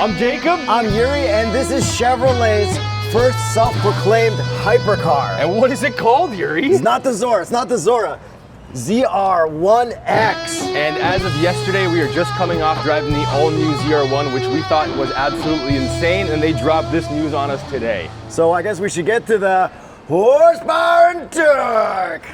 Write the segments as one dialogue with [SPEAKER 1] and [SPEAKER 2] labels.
[SPEAKER 1] I'm Jacob.
[SPEAKER 2] I'm Yuri, and this is Chevrolet's first self-proclaimed hypercar.
[SPEAKER 1] And what is it called, Yuri?
[SPEAKER 2] It's not the Zora, it's not the Zora. ZR1X.
[SPEAKER 1] And as of yesterday, we are just coming off driving the all-new ZR1, which we thought was absolutely insane, and they dropped this news on us today.
[SPEAKER 2] So I guess we should get to the horsepower and torque.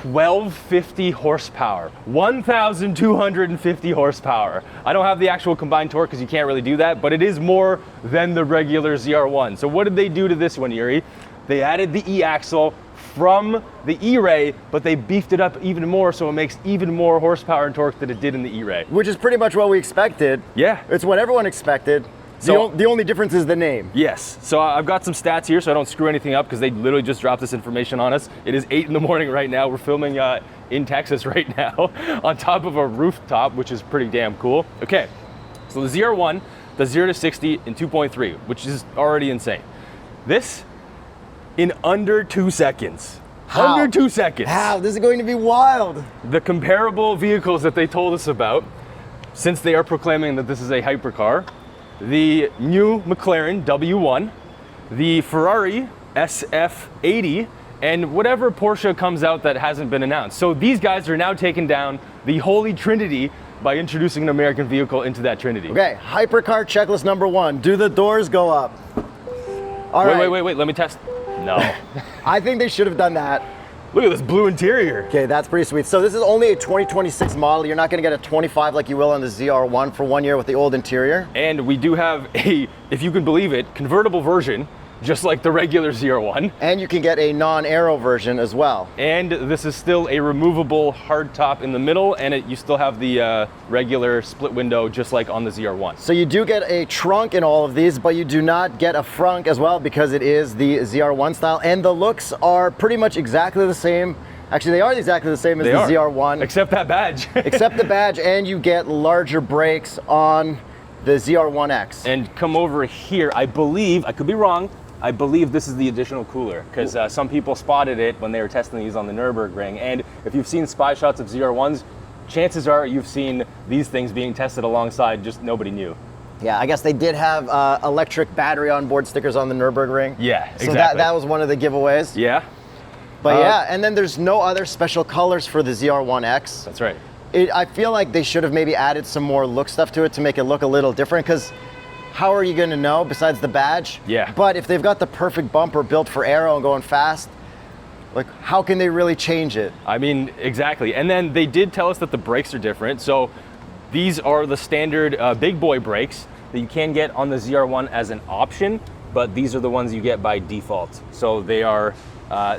[SPEAKER 1] 1250 horsepower, 1,250 horsepower. I don't have the actual combined torque because you can't really do that, but it is more than the regular ZR1. So what did they do to this one, Yuri? They added the E-axle from the E-Ray, but they beefed it up even more, so it makes even more horsepower and torque than it did in the E-Ray.
[SPEAKER 2] Which is pretty much what we expected.
[SPEAKER 1] Yeah.
[SPEAKER 2] It's what everyone expected. So, the only difference is the name.
[SPEAKER 1] Yes. So I've got some stats here so I don't screw anything up because they literally just dropped this information on us. It is 8 in the morning right now. We're filming in Texas right now on top of a rooftop, which is pretty damn cool. Okay, so the ZR1 does 0 to 60 in 2.3, which is already insane. This in under 2 seconds.
[SPEAKER 2] How?
[SPEAKER 1] Under 2 seconds.
[SPEAKER 2] How? This is going to be wild.
[SPEAKER 1] The comparable vehicles that they told us about, since they are proclaiming that this is a hypercar, the new Mclaren W1, the Ferrari SF80, and whatever Porsche comes out that hasn't been announced. So these guys are now taking down the holy trinity by introducing an American vehicle into that trinity.
[SPEAKER 2] Okay, hypercar checklist number 1. Do the doors go up? All right.
[SPEAKER 1] Wait, let me test. No.
[SPEAKER 2] I think they should have done that.
[SPEAKER 1] Look at this blue interior.
[SPEAKER 2] Okay, that's pretty sweet. So this is only a 2026 model. You're not gonna get a 25 like you will on the ZR1 for 1 year with the old interior.
[SPEAKER 1] And we do have a, if you can believe it, convertible version, just like the regular ZR1.
[SPEAKER 2] And you can get a non-aero version as well.
[SPEAKER 1] And this is still a removable hardtop in the middle, and you still have the regular split window just like on the ZR1.
[SPEAKER 2] So you do get a trunk in all of these, but you do not get a frunk as well because it is the ZR1 style, and the looks are pretty much exactly the same. Actually, they are exactly the same as the ZR1.
[SPEAKER 1] Except that badge.
[SPEAKER 2] Except the badge, and you get larger brakes on the ZR1X.
[SPEAKER 1] And come over here, I believe, I could be wrong, I believe this is the additional cooler because some people spotted it when they were testing these on the Nürburgring. And if you've seen spy shots of ZR1s, chances are you've seen these things being tested alongside, just nobody knew.
[SPEAKER 2] Yeah, I guess they did have electric battery on board stickers on the Nürburgring.
[SPEAKER 1] Yeah, exactly.
[SPEAKER 2] So that was one of the giveaways.
[SPEAKER 1] Yeah.
[SPEAKER 2] But yeah, and then there's no other special colors for the ZR1X.
[SPEAKER 1] That's right.
[SPEAKER 2] I feel like they should have maybe added some more look stuff to it to make it look a little different, because how are you going to know besides the badge?
[SPEAKER 1] Yeah.
[SPEAKER 2] But if they've got the perfect bumper built for aero and going fast, like how can they really change it?
[SPEAKER 1] I mean, exactly. And then they did tell us that the brakes are different. So these are the standard big boy brakes that you can get on the ZR1 as an option, but these are the ones you get by default. So they are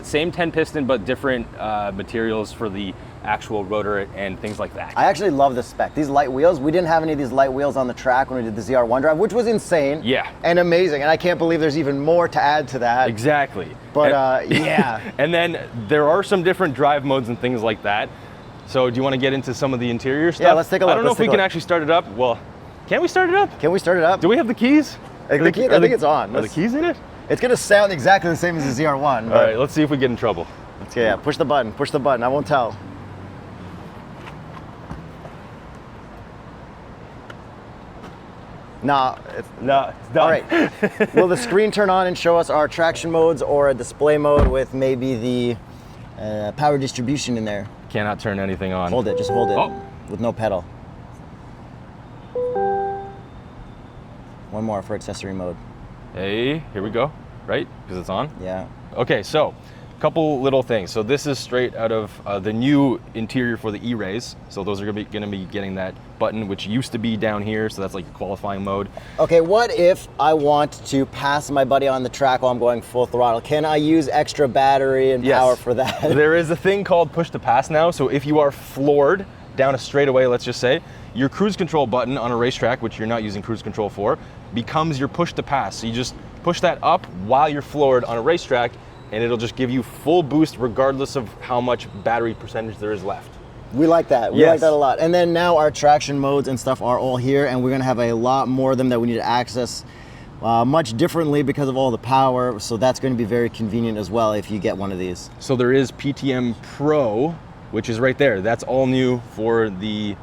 [SPEAKER 1] same 10 piston, but different materials for the actual rotor and things like that.
[SPEAKER 2] I actually love the spec. These light wheels, we didn't have any of these light wheels on the track when we did the ZR1 drive, which was insane.
[SPEAKER 1] Yeah.
[SPEAKER 2] And amazing. And I can't believe there's even more to add to that.
[SPEAKER 1] Exactly.
[SPEAKER 2] But yeah.
[SPEAKER 1] And then there are some different drive modes and things like that. So do you want to get into some of the interior stuff?
[SPEAKER 2] Yeah, let's take a look.
[SPEAKER 1] I don't know if we can actually start it up. Well, can we start it up?
[SPEAKER 2] Can we start it up?
[SPEAKER 1] Do we have the keys?
[SPEAKER 2] I think it's on.
[SPEAKER 1] Are the keys in it?
[SPEAKER 2] It's going to sound exactly the same as the ZR1.
[SPEAKER 1] All right, let's see if we get in trouble.
[SPEAKER 2] Okay, yeah, push the button, I won't tell. No, it's
[SPEAKER 1] done.
[SPEAKER 2] All right. Will the screen turn on and show us our traction modes or a display mode with maybe the power distribution in there?
[SPEAKER 1] Cannot turn anything on.
[SPEAKER 2] Hold it, just hold it
[SPEAKER 1] Oh.
[SPEAKER 2] with no pedal. One more for accessory mode.
[SPEAKER 1] Hey, here we go, right? Because it's on?
[SPEAKER 2] Yeah.
[SPEAKER 1] Okay, so a couple little things. So this is straight out of the new interior for the E-Rays. So those are gonna be getting that button, which used to be down here. So that's like qualifying mode.
[SPEAKER 2] Okay, what if I want to pass my buddy on the track while I'm going full throttle? Can I use extra battery and power for that?
[SPEAKER 1] There is a thing called push to pass now. So if you are floored down a straightaway, let's just say, your cruise control button on a racetrack, which you're not using cruise control for, becomes your push to pass. So you just push that up while you're floored on a racetrack, and it'll just give you full boost regardless of how much battery percentage there is left.
[SPEAKER 2] We like that. We like that a lot. And then now our traction modes and stuff are all here, and we're gonna have a lot more of them that we need to access much differently because of all the power. So that's going to be very convenient as well if you get one of these.
[SPEAKER 1] So there is PTM Pro, which is right there. That's all new for the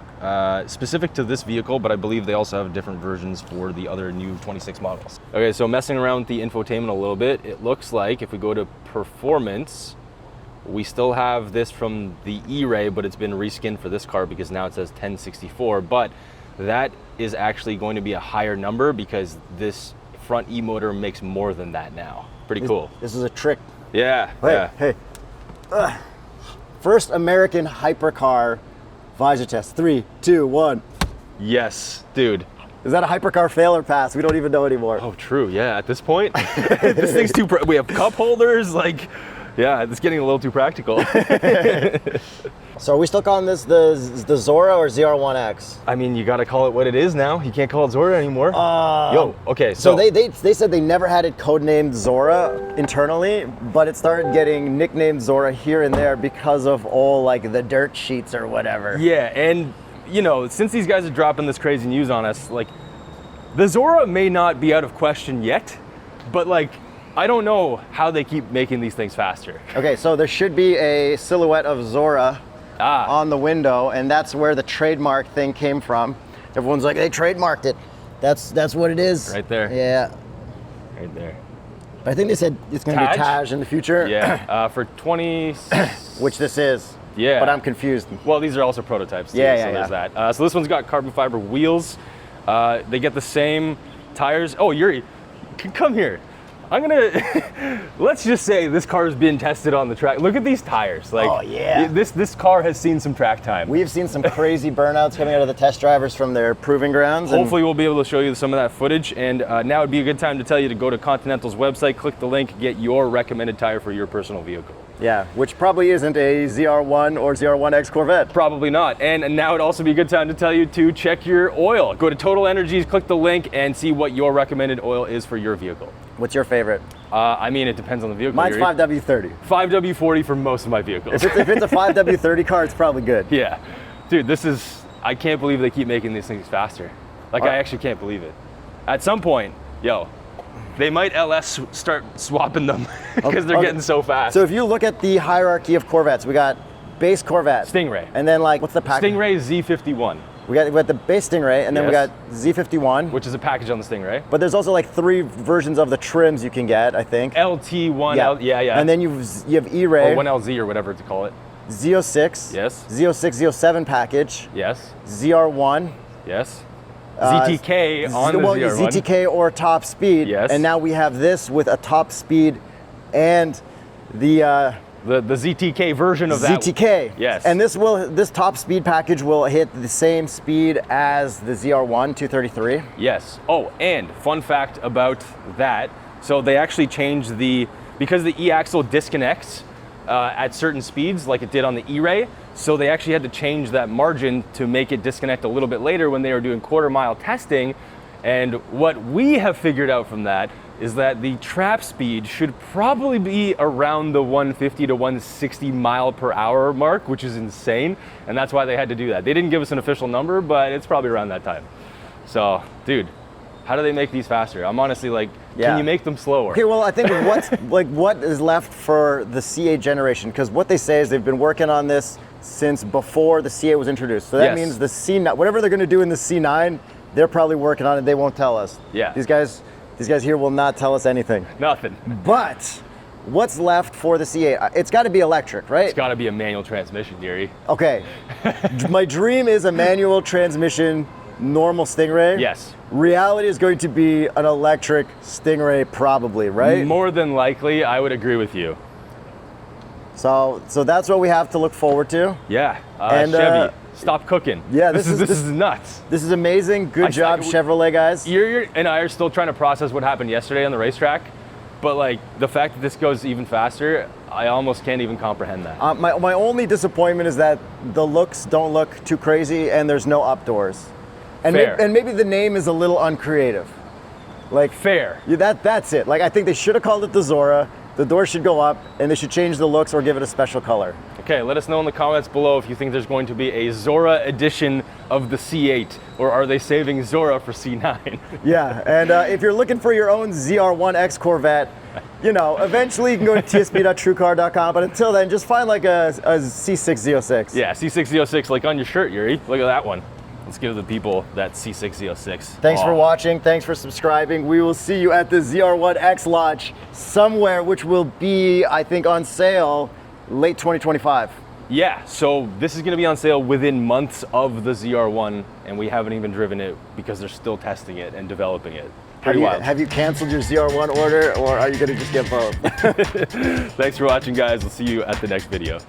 [SPEAKER 1] specific to this vehicle, but I believe they also have different versions for the other new 26 models. Okay, so messing around with the infotainment a little bit, it looks like if we go to performance, we still have this from the E-Ray, but it's been reskinned for this car because now it says 1064, but that is actually going to be a higher number because this front E-motor makes more than that now. Pretty cool.
[SPEAKER 2] This is a trick.
[SPEAKER 1] Yeah.
[SPEAKER 2] Hey. First American hypercar visor test. 3, 2, 1.
[SPEAKER 1] Yes, dude.
[SPEAKER 2] Is that a hypercar fail or pass? We don't even know anymore.
[SPEAKER 1] Oh, true. Yeah, at this point, this thing's too. We have cup holders. Like, yeah, it's getting a little too practical.
[SPEAKER 2] So are we still calling this the Zora or ZR1X?
[SPEAKER 1] I mean, you got to call it what it is now. You can't call it Zora anymore. Okay.
[SPEAKER 2] So they said they never had it codenamed Zora internally, but it started getting nicknamed Zora here and there because of all like the dirt sheets or whatever.
[SPEAKER 1] Yeah, and you know, since these guys are dropping this crazy news on us, like the Zora may not be out of question yet, but like I don't know how they keep making these things faster.
[SPEAKER 2] Okay, so there should be a silhouette of Zora on the window, and that's where the trademark thing came from. Everyone's like, they trademarked it. That's what it is.
[SPEAKER 1] Right there.
[SPEAKER 2] Yeah.
[SPEAKER 1] Right there.
[SPEAKER 2] But I think they said it's going to be Taj in the future.
[SPEAKER 1] Yeah, for 20...
[SPEAKER 2] Which this is.
[SPEAKER 1] Yeah.
[SPEAKER 2] But I'm confused.
[SPEAKER 1] Well, these are also prototypes too,
[SPEAKER 2] yeah,
[SPEAKER 1] so there's that. So this one's got carbon fiber wheels. They get the same tires. Oh, Yuri, come here. I'm gonna, let's just say this car has been tested on the track. Look at these tires. Like,
[SPEAKER 2] oh yeah.
[SPEAKER 1] This car has seen some track time.
[SPEAKER 2] We've seen some crazy burnouts coming out of the test drivers from their proving grounds.
[SPEAKER 1] Hopefully we'll be able to show you some of that footage. And now would be a good time to tell you to go to Continental's website, click the link, get your recommended tire for your personal vehicle.
[SPEAKER 2] Yeah, which probably isn't a ZR1 or ZR1X Corvette.
[SPEAKER 1] Probably not. And now would also be a good time to tell you to check your oil. Go to TotalEnergies, click the link, and see what your recommended oil is for your vehicle.
[SPEAKER 2] What's your favorite?
[SPEAKER 1] I mean, it depends on the vehicle.
[SPEAKER 2] Mine's 5W30.
[SPEAKER 1] 5W40 for most of my vehicles.
[SPEAKER 2] If it's a 5W30 car, it's probably good.
[SPEAKER 1] Yeah. Dude, this is, I can't believe they keep making these things faster. Like, I actually can't believe it. At some point, they might LS start swapping them because they're getting so fast.
[SPEAKER 2] So if you look at the hierarchy of Corvettes, we got base Corvette.
[SPEAKER 1] Stingray.
[SPEAKER 2] And then like, what's the package?
[SPEAKER 1] Stingray Z51.
[SPEAKER 2] We got the base Stingray, and then we got Z51.
[SPEAKER 1] Which is a package on the Stingray.
[SPEAKER 2] But there's also like 3 versions of the trims you can get, I think.
[SPEAKER 1] LT1, yeah.
[SPEAKER 2] And then you have E-Ray.
[SPEAKER 1] Or 1LZ or whatever to call it.
[SPEAKER 2] Z06.
[SPEAKER 1] Yes.
[SPEAKER 2] Z06, Z07 package.
[SPEAKER 1] Yes.
[SPEAKER 2] ZR1.
[SPEAKER 1] Yes. ZTK on the ZR1.
[SPEAKER 2] ZTK or top speed.
[SPEAKER 1] Yes.
[SPEAKER 2] And now we have this with a top speed and the
[SPEAKER 1] ZTK version of that.
[SPEAKER 2] ZTK.
[SPEAKER 1] Yes.
[SPEAKER 2] And this top speed package will hit the same speed as the ZR1 233.
[SPEAKER 1] Yes. Oh, and fun fact about that. So they actually changed because the E-axle disconnects at certain speeds like it did on the E-Ray. So they actually had to change that margin to make it disconnect a little bit later when they were doing quarter-mile testing. And what we have figured out from that is that the trap speed should probably be around the 150 to 160 mile per hour mark, which is insane. And that's why they had to do that. They didn't give us an official number, but it's probably around that time. So, dude, how do they make these faster? I'm honestly like, can you make them slower?
[SPEAKER 2] Okay, well, I think what is left for the C8 generation? Because what they say is they've been working on this since before the C8 was introduced. So that means the C9, whatever they're going to do in the C9, they're probably working on it. They won't tell us.
[SPEAKER 1] Yeah.
[SPEAKER 2] These guys here will not tell us anything.
[SPEAKER 1] Nothing.
[SPEAKER 2] But what's left for the C8? It's got to be electric, right?
[SPEAKER 1] It's got to be a manual transmission, Yuri.
[SPEAKER 2] Okay. My dream is a manual transmission, normal Stingray.
[SPEAKER 1] Yes.
[SPEAKER 2] Reality is going to be an electric Stingray, probably, right?
[SPEAKER 1] More than likely, I would agree with you.
[SPEAKER 2] So that's what we have to look forward to.
[SPEAKER 1] Yeah. And Chevy, stop cooking.
[SPEAKER 2] Yeah,
[SPEAKER 1] this is nuts.
[SPEAKER 2] This is amazing. Good job, Chevrolet guys.
[SPEAKER 1] Yuri and I are still trying to process what happened yesterday on the racetrack, but like the fact that this goes even faster, I almost can't even comprehend that.
[SPEAKER 2] My only disappointment is that the looks don't look too crazy and there's no updoors. And maybe the name is a little uncreative. Like
[SPEAKER 1] fair.
[SPEAKER 2] Yeah, that's it. Like I think they should have called it the Zora. The door should go up and they should change the looks or give it a special color.
[SPEAKER 1] Okay, let us know in the comments below if you think there's going to be a Zora edition of the C8, or are they saving Zora for C9?
[SPEAKER 2] Yeah, and if you're looking for your own ZR1X Corvette, you know, eventually you can go to tsp.truecar.com, but until then, just find like a C6 Z06.
[SPEAKER 1] Yeah, C6 Z06, like on your shirt, Yuri. Look at that one. Let's give the people that C6 Z06.
[SPEAKER 2] Thanks for watching. Thanks for subscribing. We will see you at the ZR1X launch somewhere, which will be, I think, on sale late 2025.
[SPEAKER 1] Yeah, so this is going to be on sale within months of the ZR1, and we haven't even driven it because they're still testing it and developing it. Pretty wild.
[SPEAKER 2] Have you canceled your ZR1 order, or are you going to just get both?
[SPEAKER 1] Thanks for watching, guys. We'll see you at the next video.